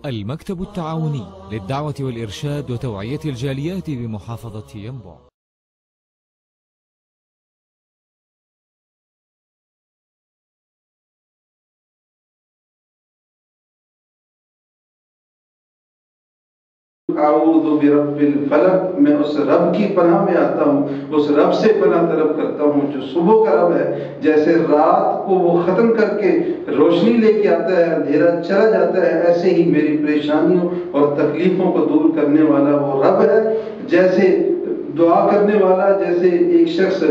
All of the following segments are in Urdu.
المكتب التعاوني للدعوة والإرشاد وتوعية الجاليات بمحافظة ينبع. اعوذ برب الفلق، میں اس رب کی پناہ میں آتا ہوں، اس رب سے پناہ طلب کرتا ہوں جو صبح کا رب ہے۔ جیسے رات کو وہ ختم کر کے روشنی لے کے آتا ہے، اندھیرا چلا جاتا ہے، ایسے ہی میری پریشانیوں اور تکلیفوں کو دور کرنے والا وہ رب ہے۔ جیسے دعا کرنے والا، جیسے ایک شخص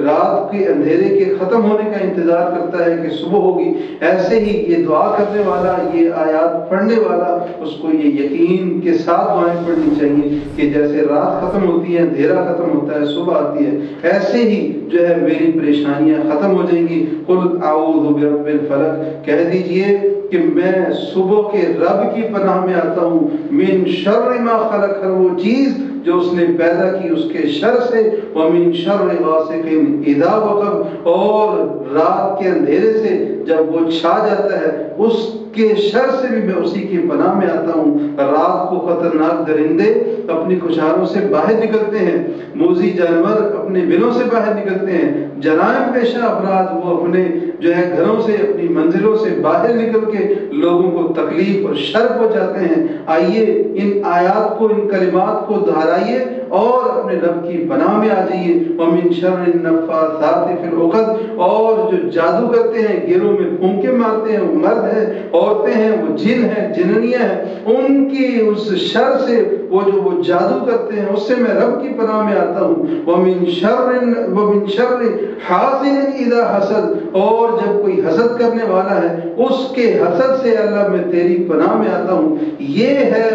رات کے اندھیرے کے ختم ہونے کا انتظار کرتا ہے کہ صبح ہوگی، ایسے ہی یہ دعا کرنے والا، یہ آیات پڑھنے والا، اس کو یہ یقین کے ساتھ دعائیں پڑھنی چاہیے کہ جیسے رات ختم ہوتی ہے، اندھیرا ختم ہوتا ہے، صبح آتی ہے، ایسے ہی جو ہے میری پریشانیاں ختم ہو جائیں گی۔ قل اعوذ برب الفلق، کہہ دیجئے کہ میں صبح کے رب کی پناہ میں آتا ہوں، من شر ما خلق، ہر وہ چیز جو اس نے پیدا کی اس کے شر سے، ومن شر غاسق اذا وقب، اور رات کے اندھیرے سے جب وہ چھا جاتا ہے اس کے شر سے بھی میں اسی کی پناہ میں آتا ہوں۔ رات کو خطرناک درندے اپنی کچھاروں سے باہر نکلتے ہیں، موذی جانور اپنے بلوں سے باہر نکلتے ہیں، جرائم پیشہ افراد وہ اپنے جو ہے گھروں سے، اپنی منزلوں سے باہر نکل کے لوگوں کو تکلیف اور شر پہنچاتے ہیں۔ آئیے ان آیات کو، ان کلمات کو دہرائیے اور اپنے رب کی پناہ میں آ جائیے۔ وَمِن شَرِّ النَّفَّاثَاتِ فِي الْعُقَدِ، اور جو جادو کرتے ہیں، گھروں میں پھونکے مارتے ہیں، وہ مرد ہیں، عورتیں ہیں، وہ جن ہیں، جننیاں ہیں، ان کی اس شر سے، وہ جو جادو کرتے ہیں، اس سے میں رب کی پناہ میں آتا ہوں۔ وَمِن شَرِّ حَاسِدٍ إِذَا حَسَدَ، اور جب کوئی حسد کرنے والا ہے اس کے حسد سے اللہ میں تیری پناہ میں آتا ہوں۔ یہ ہے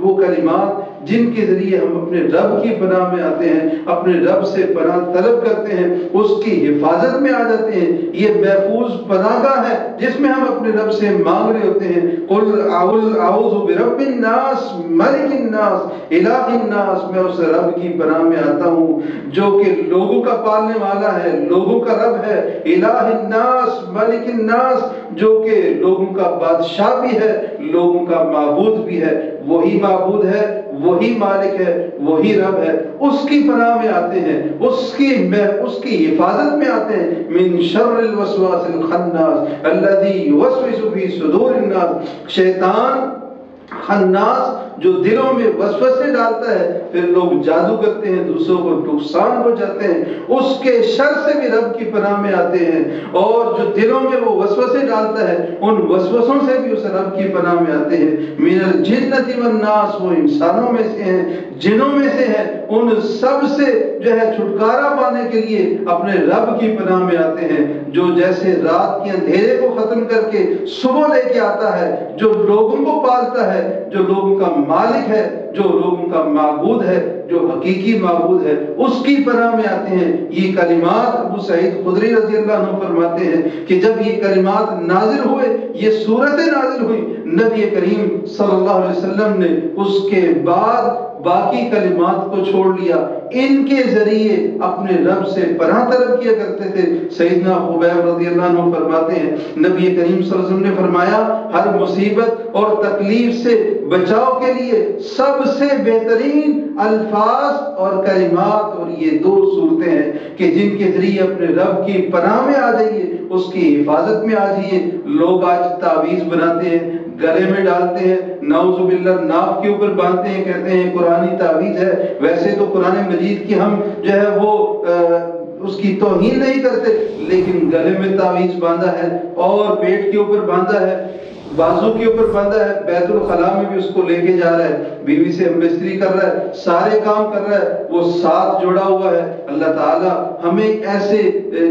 وہ کلمات جن کے ذریعے ہم اپنے رب کی پناہ میں آتے ہیں، اپنے رب سے پناہ طلب کرتے ہیں، اس کی حفاظت میں آ جاتے ہیں۔ یہ محفوظ پناہ گاہ ہے جس میں ہم اپنے رب سے مانگ رہے ہوتے ہیں۔ قل اعوذ برب الناس ملک الناس الہ الناس، میں اس رب کی پناہ میں آتا ہوں جو کہ لوگوں کا پالنے والا ہے، لوگوں کا رب ہے۔ الہ الناس ملک الناس، جو کہ لوگوں کا بادشاہ بھی ہے، لوگوں کا معبود بھی ہے۔ وہی معبود ہے، وہی مالک ہے، وہی رب ہے، اس کی پناہ میں آتے ہیں، اس کی حفاظت میں آتے ہیں۔ من شر الوسواس الخناس الذي يوسوس في صدور الناس، شیطان خناس جو دلوں میں وسوسے ڈالتا ہے، پھر لوگ جادو کرتے ہیں، دوسروں کو نقصان ہو جاتے ہیں، اس کے شر سے بھی رب کی پناہ میں آتے ہیں۔ اور جو دلوں میں وہ وسوسے ڈالتا ہے ان وسوسوں سے بھی اس رب کی پناہ میں آتے ہیں۔ من الجنۃ والناس، وہ انسانوں میں سے ہیں، جنوں میں سے ہیں، ان سب سے جو ہے چھٹکارا پانے کے لیے اپنے رب کی پناہ میں آتے ہیں، جو جیسے رات کے اندھیرے کو ختم کر کے صبح لے کے آتا ہے، جو لوگوں کو پالتا ہے، جو لوگوں کا مالک ہے، جو لوگوں کا معبود ہے، جو حقیقی معبود ہے، اس کی پناہ میں آتے ہیں۔ یہ کلمات ابو سعید خدری رضی اللہ عنہ فرماتے ہیں کہ جب یہ کلمات نازل ہوئے، یہ صورتیں نازل ہوئی، نبی کریم صلی اللہ علیہ وسلم نے اس کے بعد باقی کلمات کو چھوڑ لیا، ان کے ذریعے اپنے رب سے پناہ طلب کیا کرتے تھے۔ سیدنا خبیب رضی اللہ عنہ فرماتے ہیں نبی کریم صلی اللہ علیہ وسلم نے فرمایا ہر مصیبت اور تکلیف سے بچاؤ کے لیے سب سے بہترین الفاظ اور کلمات اور یہ دو صورتیں ہیں کہ جن کے ذریعے اپنے رب کی پناہ میں آ جائیے، اس کی حفاظت میں آ جائیے۔ لوگ آج تعویذ بناتے ہیں، گلے میں ڈالتے ہیں، نعوذ باللہ ناک کے اوپر باندھتے ہیں، کہتے ہیں قرآنی تعویذ ہے۔ ویسے تو قرآن مجید کی ہم جو ہے وہ اس کی توہین نہیں کرتے، لیکن گلے میں تعویذ باندھا ہے اور پیٹ کے اوپر باندھا ہے، بازو کے اوپر باندھا ہے، بیت الخلاء میں بھی اس کو لے کے جا رہا ہے، بیوی سے ہم بستری کر رہا ہے، سارے کام کر رہا ہے، وہ ساتھ جڑا ہوا ہے۔ اللہ تعالیٰ ہمیں ایسے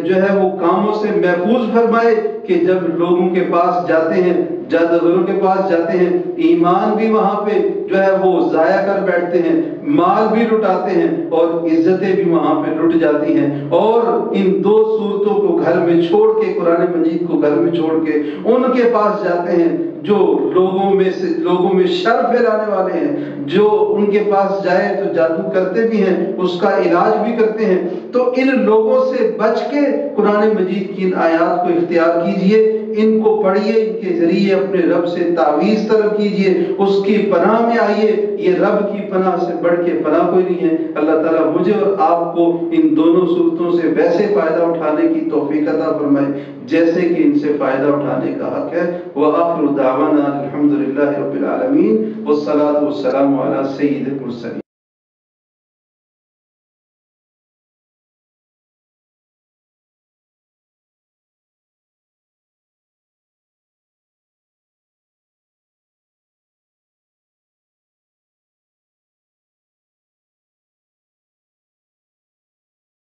جو ہے وہ کاموں سے محفوظ فرمائے کہ جب لوگوں کے پاس جاتے ہیں، جادوگروں کے پاس جاتے ہیں، ایمان بھی وہاں پہ جو ہے وہ ضائع کر بیٹھتے ہیں، مال بھی لٹاتے ہیں اور عزتیں بھی وہاں پہ لٹ جاتی ہیں۔ اور ان دو صورتوں کو گھر میں چھوڑ کے، قرآن مجید کو گھر میں چھوڑ کے ان کے پاس جاتے ہیں جو لوگوں میں شر پھیلانے والے ہیں، جو ان کے پاس جائے تو جادو کرتے بھی ہیں، اس کا علاج بھی کرتے ہیں۔ تو ان لوگوں سے بچ کے قرآن مجید کی ان آیات کو اختیار کیجئے، ان کو پڑھیے، ان کے ذریعے اپنے رب سے تعویذ طلب کیجئے، اس کی پناہ میں آئیے۔ یہ رب کی پناہ سے بڑھ کے پناہ کوئی نہیں ہے۔ اللہ تعالیٰ مجھے اور آپ کو ان دونوں صورتوں سے ویسے فائدہ اٹھانے کی توفیق عطا فرمائے جیسے کہ ان سے فائدہ اٹھانے کا حق ہے۔ وآخر دعوانا الحمدللہ رب العالمین والصلاة والسلام علی سید المرسلین۔